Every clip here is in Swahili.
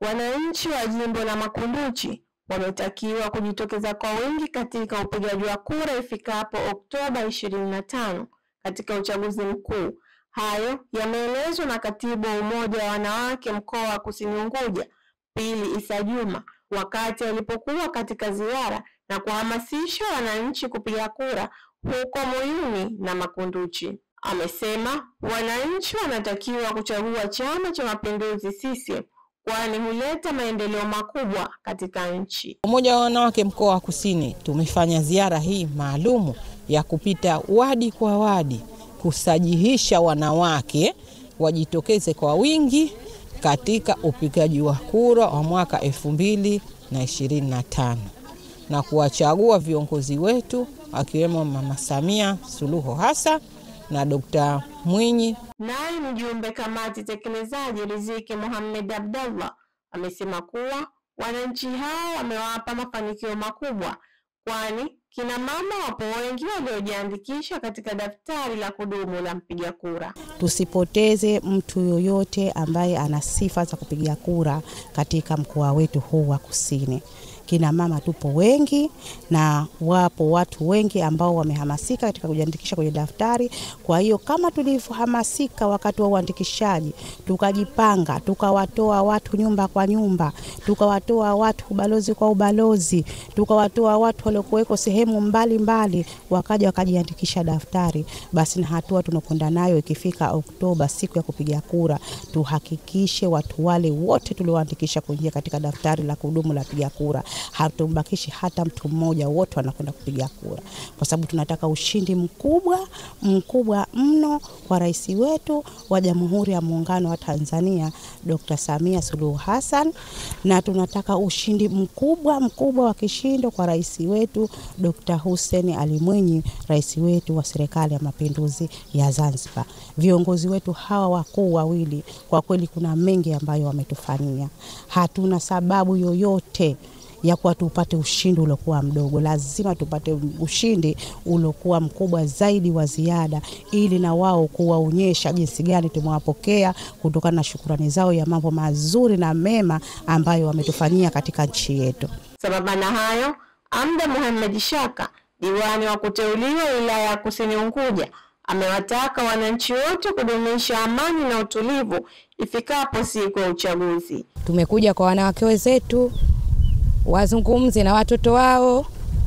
Wananchi wa jimbo la Makunduchi wametakiwa kujitokeza kwa wingi katika upigaji wa kura ifikapo Oktoba 25 katika uchaguzi mkuu. Hayo yameelezwa na katibu wa Umoja wa Wanawake mkoa wa Kusini Unguja, Pili Isa Juma, wakati alipokuwa katika ziara na kuhamasisha wananchi kupiga kura huko Muyuni na Makunduchi. Amesema wananchi wanatakiwa kuchagua Chama cha Mapinduzi CCM kwani huleta maendeleo makubwa katika nchi. Umoja wa Wanawake mkoa wa Kusini tumefanya ziara hii maalumu ya kupita wadi kwa wadi kusajihisha wanawake wajitokeze kwa wingi katika upigaji wa kura wa mwaka 2025 na kuwachagua viongozi wetu akiwemo Mama Samia Suluhu Hassan na Dr. Mwinyi. Naye mjumbe kamati tekelezaji Riziki Mohamed Abdallah amesema kuwa wananchi hao wamewapa mafanikio makubwa kwani kina mama wapo wengi waliojiandikisha katika daftari la kudumu la mpiga kura. Tusipoteze mtu yoyote ambaye ana sifa za kupiga kura katika mkoa wetu huu wa Kusini. Kina mama tupo wengi na wapo watu wengi ambao wamehamasika katika kujiandikisha kwenye daftari. Kwa hiyo kama tulivyohamasika wakati wa uandikishaji, tukajipanga, tukawatoa watu nyumba kwa nyumba, tukawatoa watu ubalozi kwa ubalozi, tukawatoa watu waliokuweko sehemu mbalimbali wakaja wakajiandikisha daftari, basi na hatua tunakwenda nayo ikifika Oktoba siku ya kupiga kura, tuhakikishe watu wale wote tulioandikisha kuingia katika daftari la kudumu la kupiga kura, hatumbakishi hata mtu mmoja, wote wanakwenda kupiga kura, kwa sababu tunataka ushindi mkubwa mno kwa rais wetu wa Jamhuri ya Muungano wa Tanzania Dr. Samia Suluhu Hassan, na tunataka ushindi mkubwa wa kishindo kwa rais wetu Dr. Hussein Ali Mwinyi, rais wetu wa Serikali ya Mapinduzi ya Zanzibar. Viongozi wetu hawa wakuu wawili kwa kweli kuna mengi ambayo wametufanyia. Hatuna sababu yoyote ya kuwa tupate ushindi uliokuwa mdogo. Lazima tupate ushindi uliokuwa mkubwa zaidi wa ziada, ili na wao kuwaonyesha jinsi gani tumewapokea kutokana na shukrani zao ya mambo mazuri na mema ambayo wametufanyia katika nchi yetu. Sababu na hayo, Amda Mohamed Shaka, diwani wa kuteuliwa wilaya ya Kusini Unguja, amewataka wananchi wote kudumisha amani na utulivu ifikapo siku ya uchaguzi. Tumekuja kwa wanawake wenzetu wazungumze na watoto wao,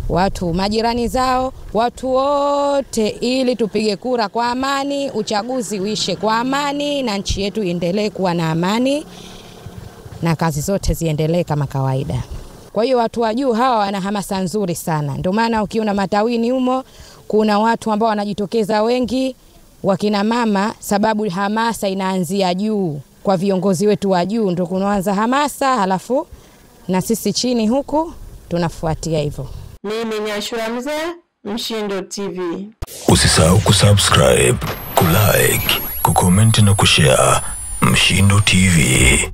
watu majirani zao, watu wote, ili tupige kura kwa amani, uchaguzi uishe kwa amani na nchi yetu iendelee kuwa na amani na kazi zote ziendelee kama kawaida. Kwa hiyo watu wa juu hawa wana hamasa nzuri sana. Ndio maana ukiona matawini humo kuna watu ambao wanajitokeza wengi, wakina mama, sababu hamasa inaanzia juu. Kwa viongozi wetu wa juu ndio kunaanza hamasa, halafu na sisi chini huku tunafuatia hivyo. Mimi ni Ashura Mzee, Mshindo TV. Usisahau kusubscribe, kulike, kucomment na kushare. Mshindo TV.